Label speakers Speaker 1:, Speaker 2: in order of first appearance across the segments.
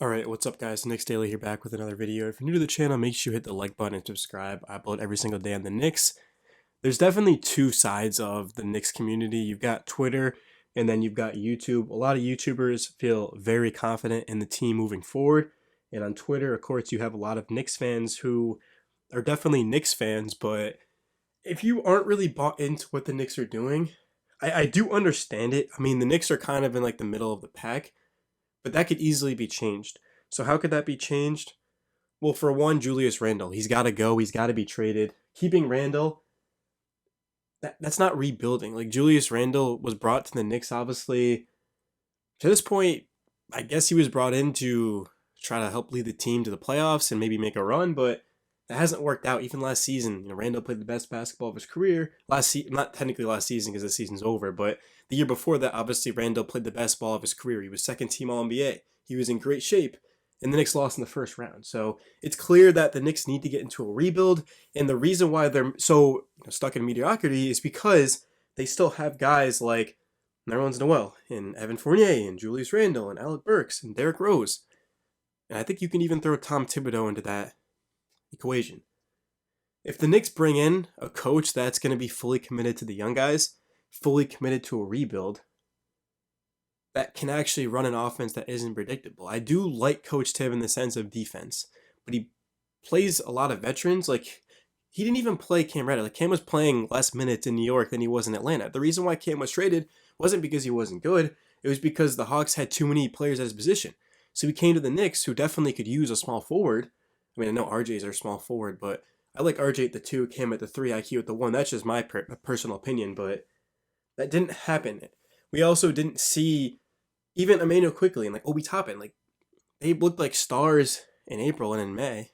Speaker 1: Alright, what's up guys? Knicks Daily here back with another video. If you're new to the channel, make sure you hit the like button and subscribe. I upload every single day on the Knicks. There's definitely two sides of the Knicks community. You've got Twitter and then you've got YouTube. A lot of YouTubers feel very confident in the team moving forward. And on Twitter, of course, you have a lot of Knicks fans who are definitely Knicks fans, but if you aren't really bought into what the Knicks are doing, I do understand it. I mean, the Knicks are kind of in like the middle of the pack, but that could easily be changed. So how could that be changed? Well, for one, Julius Randle, he's got to go. He's got to be traded. Keeping Randle, that's not rebuilding. Like Julius Randle was brought to the Knicks, obviously. To this point, I guess he was brought in to try to help lead the team to the playoffs and maybe make a run, but that hasn't worked out. Even last season, Randle played the best basketball of his career. Not technically last season because the season's over, but the year before that, obviously Randle played the best ball of his career. He was second team All-NBA. He was in great shape, and the Knicks lost in the first round. So it's clear that the Knicks need to get into a rebuild, and the reason why they're so stuck in mediocrity is because they still have guys like Nerlens Noel and Evan Fournier and Julius Randle and Alec Burks and Derrick Rose. And I think you can even throw Tom Thibodeau into that equation. If the Knicks bring in a coach that's going to be fully committed to the young guys, fully committed to a rebuild, that can actually run an offense that isn't predictable. I do like Coach Tibb in the sense of defense, but he plays a lot of veterans. Like, he didn't even play Cam Reddish. Like, Cam was playing less minutes in New York than he was in Atlanta. The reason why Cam was traded wasn't because he wasn't good. It was because the Hawks had too many players at his position. So he came to the Knicks, who definitely could use a small forward. I mean, I know RJ's our small forward, but I like RJ at the 2, Cam at the 3, IQ at the 1. That's just my personal opinion, but that didn't happen. We also didn't see even Emmanuel Quickly and like Obi Toppin. Like, they looked like stars in April and in May.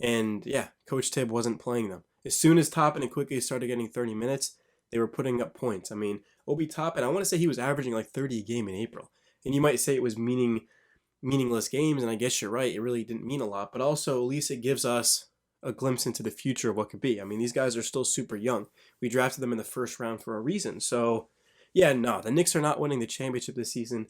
Speaker 1: And yeah, Coach Tibb wasn't playing them. As soon as Toppin and Quickly started getting 30 minutes, they were putting up points. I mean, Obi Toppin, I want to say he was averaging like 30 a game in April. And you might say it was meaningless games, and I guess you're right, it really didn't mean a lot, but also at least it gives us a glimpse into the future of what could be. I mean, these guys are still super young. We drafted them in the first round for a reason. So, yeah, no, the Knicks are not winning the championship this season.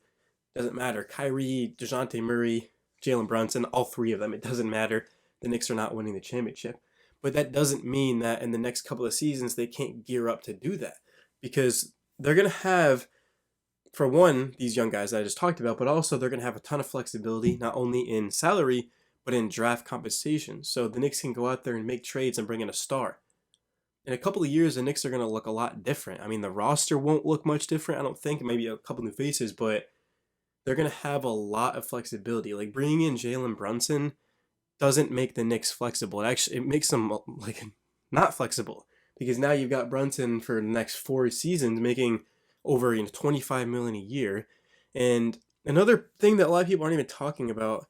Speaker 1: Doesn't matter. Kyrie, Dejounte Murray, Jalen Brunson, all three of them, it doesn't matter. The Knicks are not winning the championship. But that doesn't mean that in the next couple of seasons they can't gear up to do that, because they're going to have, for one, these young guys that I just talked about, but also they're going to have a ton of flexibility, not only in salary, but in draft compensation. So the Knicks can go out there and make trades and bring in a star. In a couple of years, the Knicks are going to look a lot different. I mean, the roster won't look much different, I don't think. Maybe a couple new faces, but they're going to have a lot of flexibility. Like, bringing in Jalen Brunson doesn't make the Knicks flexible. It makes them, like, not flexible. Because now you've got Brunson for the next 4 seasons making over 25 million a year. And another thing that a lot of people aren't even talking about,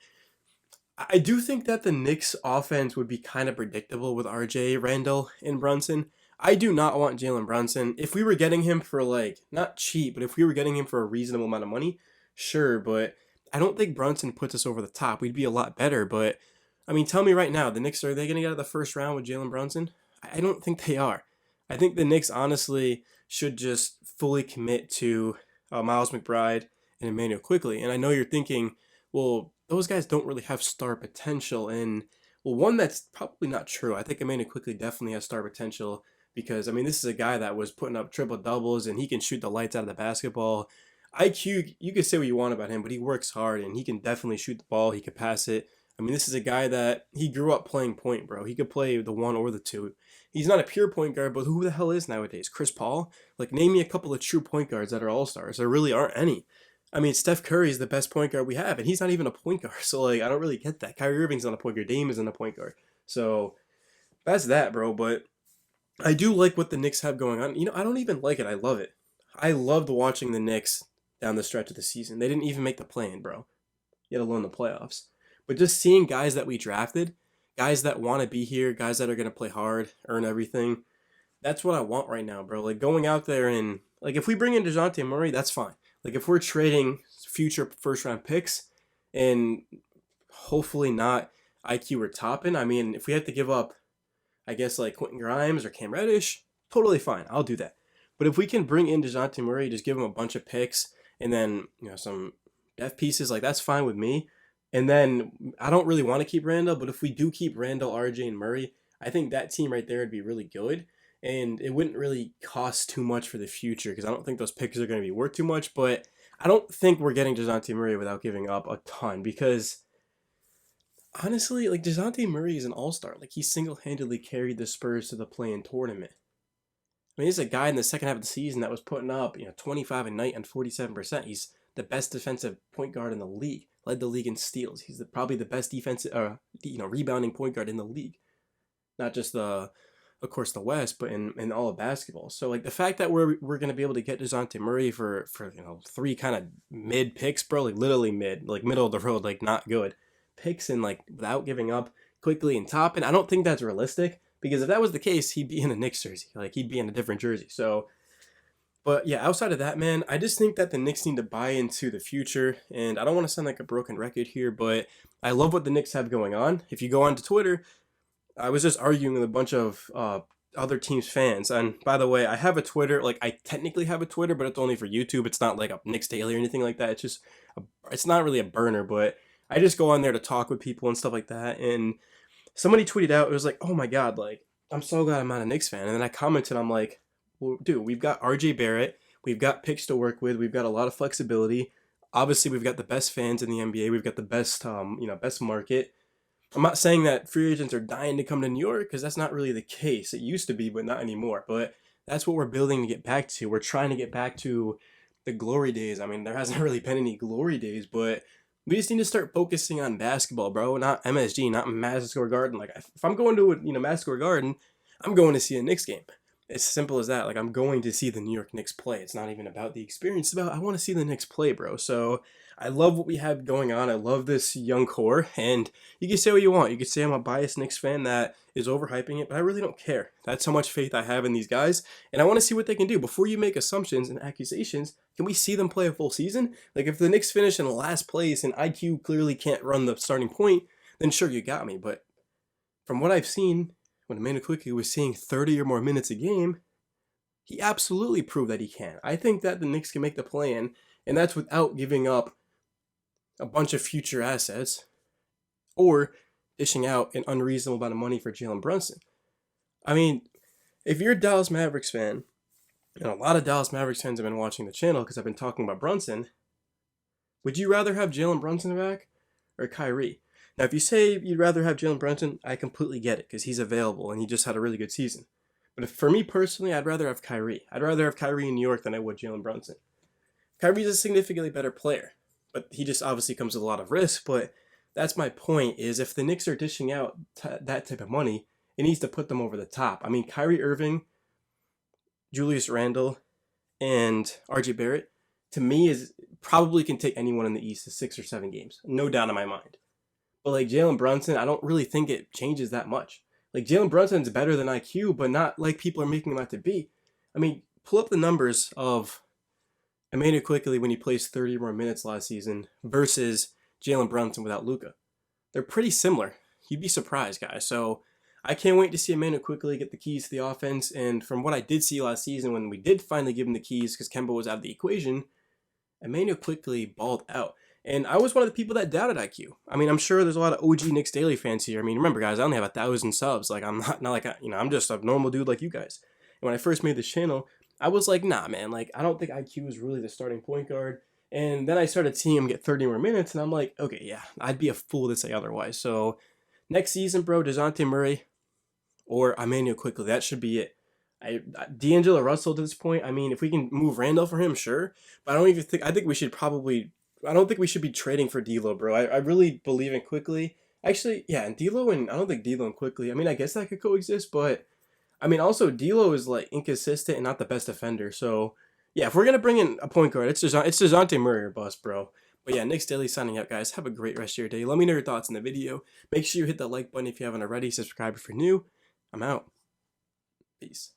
Speaker 1: I do think that the Knicks offense would be kind of predictable with RJ, Randle, and Brunson. I do not want Jalen Brunson. If we were getting him for, like, not cheap, but if we were getting him for a reasonable amount of money, sure, but I don't think Brunson puts us over the top. We'd be a lot better, but I mean, tell me right now, the Knicks, are they going to get out of the first round with Jalen Brunson? I don't think they are. I think the Knicks honestly should just fully commit to Miles McBride and Emmanuel Quickly. And I know you're thinking, well, those guys don't really have star potential. And, well, one, that's probably not true. I think Emmanuel Quickly definitely has star potential because, I mean, this is a guy that was putting up triple-doubles and he can shoot the lights out of the basketball. IQ, you could say what you want about him, but he works hard and he can definitely shoot the ball. He could pass it. I mean, this is a guy that he grew up playing point, bro. He could play the 1 or the 2. He's not a pure point guard, but who the hell is nowadays? Chris Paul? Like, name me a couple of true point guards that are all-stars. There really aren't any. I mean, Steph Curry is the best point guard we have, and he's not even a point guard. So, like, I don't really get that. Kyrie Irving's not a point guard. Dame isn't a point guard. So, that's that, bro. But I do like what the Knicks have going on. I don't even like it. I love it. I loved watching the Knicks down the stretch of the season. They didn't even make the play-in, bro, yet alone the playoffs. But just seeing guys that we drafted, guys that want to be here, guys that are going to play hard, earn everything, that's what I want right now, bro. Like, going out there and, like, if we bring in Dejounte Murray, that's fine. Like, if we're trading future first-round picks and hopefully not IQ or Toppin, I mean, if we have to give up, I guess, like, Quentin Grimes or Cam Reddish, totally fine. I'll do that. But if we can bring in Dejounte Murray, just give him a bunch of picks and then, some depth pieces, like, that's fine with me. And then I don't really want to keep Randall, but if we do keep Randall, RJ, and Murray, I think that team right there would be really good. And it wouldn't really cost too much for the future because I don't think those picks are going to be worth too much. But I don't think we're getting Dejounte Murray without giving up a ton because honestly, like Dejounte Murray is an all-star. Like he single-handedly carried the Spurs to the play-in tournament. I mean, he's a guy in the second half of the season that was putting up, 25 a night and 47%. He's the best defensive point guard in the league. Led the league in steals. He's probably the best defensive, rebounding point guard in the league. Not just of course, the West, but in all of basketball. So like the fact that we're gonna be able to get Dejounte Murray for 3 kind of mid picks, bro, like literally mid, like middle of the road, like not good picks, and like without giving up quickly and topping, I don't think that's realistic. Because if that was the case, he'd be in a Knicks jersey. Like he'd be in a different jersey. So, but yeah, outside of that, man, I just think that the Knicks need to buy into the future. And I don't want to sound like a broken record here, but I love what the Knicks have going on. If you go onto Twitter, I was just arguing with a bunch of other teams' fans. And by the way, I have a Twitter. Like I technically have a Twitter, but it's only for YouTube. It's not like a Knicks Daily or anything like that. It's just, it's not really a burner, but I just go on there to talk with people and stuff like that. And somebody tweeted out, it was like, oh my God, like, I'm so glad I'm not a Knicks fan. And then I commented, I'm like, well, dude, we've got RJ Barrett. We've got picks to work with. We've got a lot of flexibility. Obviously, we've got the best fans in the NBA. We've got the best, best market. I'm not saying that free agents are dying to come to New York because that's not really the case. It used to be, but not anymore. But that's what we're building to get back to. We're trying to get back to the glory days. I mean, there hasn't really been any glory days, but we just need to start focusing on basketball, bro. Not MSG, not Madison Square Garden. Like, if I'm going to Madison Square Garden, I'm going to see a Knicks game. It's simple as that. Like, I'm going to see the New York Knicks play. It's not even about the experience. It's about I want to see the Knicks play, bro. So I love what we have going on. I love this young core. And you can say what you want. You can say I'm a biased Knicks fan that is overhyping it, but I really don't care. That's how much faith I have in these guys. And I want to see what they can do. Before you make assumptions and accusations, can we see them play a full season? Like, if the Knicks finish in last place and IQ clearly can't run the starting point, then sure, you got me. But from what I've seen, when Emmanuel Quickly was seeing 30 or more minutes a game, he absolutely proved that he can. I think that the Knicks can make the play-in, and that's without giving up a bunch of future assets or dishing out an unreasonable amount of money for Jalen Brunson. I mean, if you're a Dallas Mavericks fan, and a lot of Dallas Mavericks fans have been watching the channel because I've been talking about Brunson, would you rather have Jalen Brunson back or Kyrie? Now, if you say you'd rather have Jalen Brunson, I completely get it because he's available and he just had a really good season. But for me personally, I'd rather have Kyrie. I'd rather have Kyrie in New York than I would Jalen Brunson. Kyrie's a significantly better player, but he just obviously comes with a lot of risk. But that's my point, is if the Knicks are dishing out that type of money, it needs to put them over the top. I mean, Kyrie Irving, Julius Randle, and RJ Barrett, to me, is probably can take anyone in the East to 6 or 7 games. No doubt in my mind. But like Jalen Brunson, I don't really think it changes that much. Like Jalen Brunson's better than IQ, but not like people are making him out to be. I mean, pull up the numbers of Emmanuel Quickly when he plays 30 more minutes last season versus Jalen Brunson without Luka. They're pretty similar. You'd be surprised, guys. So I can't wait to see Emmanuel Quickly get the keys to the offense. And from what I did see last season when we did finally give him the keys because Kemba was out of the equation, Emmanuel Quickly balled out. And I was one of the people that doubted IQ. I mean, I'm sure there's a lot of OG Knicks Daily fans here. I mean, remember, guys, I only have 1,000 subs. Like, I'm not like, I'm just a normal dude like you guys. And when I first made this channel, I was like, nah, man, like, I don't think IQ is really the starting point guard. And then I started seeing him get 30 more minutes, and I'm like, okay, yeah, I'd be a fool to say otherwise. So next season, bro, Dejounte Murray or Emmanuel Quickly, that should be it. D'Angelo Russell to this point, I mean, if we can move Randall for him, sure. But I think we should probably, I don't think we should be trading for D'Lo, bro. I really believe in Quickly. Actually, yeah, and D'Lo, and I don't think D'Lo and Quickly, I mean, I guess that could coexist, but I mean, also D'Lo is like inconsistent and not the best defender. So yeah, if we're gonna bring in a point guard, it's Dejounte Murray or bust, bro. But yeah, Knicks Daily signing out, guys. Have a great rest of your day. Let me know your thoughts in the video. Make sure you hit that like button if you haven't already. Subscribe if you're new. I'm out. Peace.